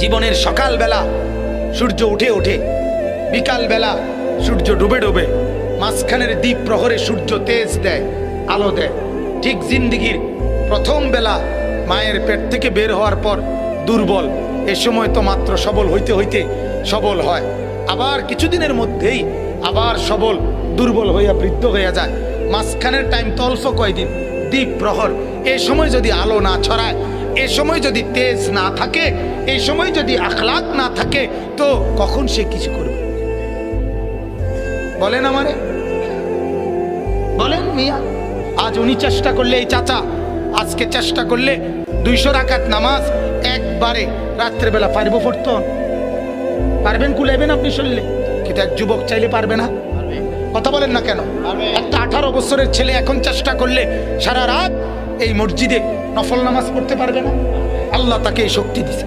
জীবনের সকালবেলা সূর্য উঠে ওঠে, বিকালবেলা সূর্য ডুবে ডুবে, মাঝখানের দ্বীপ প্রহরে সূর্য তেজ দেয়, আলো দেয়। ঠিক জিন্দিগির প্রথম বেলা মায়ের পেট থেকে বের হওয়ার পর দুর্বল, এ সময় তো মাত্র সবল হইতে হইতে সবল হয়, আবার কিছুদিনের মধ্যেই আবার সবল দুর্বল হইয়া বৃদ্ধ হইয়া যায়। মাঝখানের টাইম তো অল্প কয়দিন, দ্বীপ প্রহর। এ সময় যদি আলো না ছড়ায়, এ সময় যদি তেজ না থাকে, এই সময় যদি আখলাক না থাকে, তো কখন সে কিছু করবে? বলেন আমারে, বলেন মিয়া। আজ উনি চেষ্টা করলে, এই চাচা আজকে চেষ্টা করলে 200 রাকাত নামাজ একবারে রাত্রেবেলা পারবো পড়তে? পারবেন? কুলাইবেন আপনি শরীরে? কিন্তু এক যুবক চাইলে পারবে না? কথা বলেন না কেন? একটা 18 বছরের ছেলে এখন চেষ্টা করলে সারা রাত এই মসজিদে নফল নামাজ পড়তে পারবে না? আল্লাহ তাকে এই শক্তি দিছে।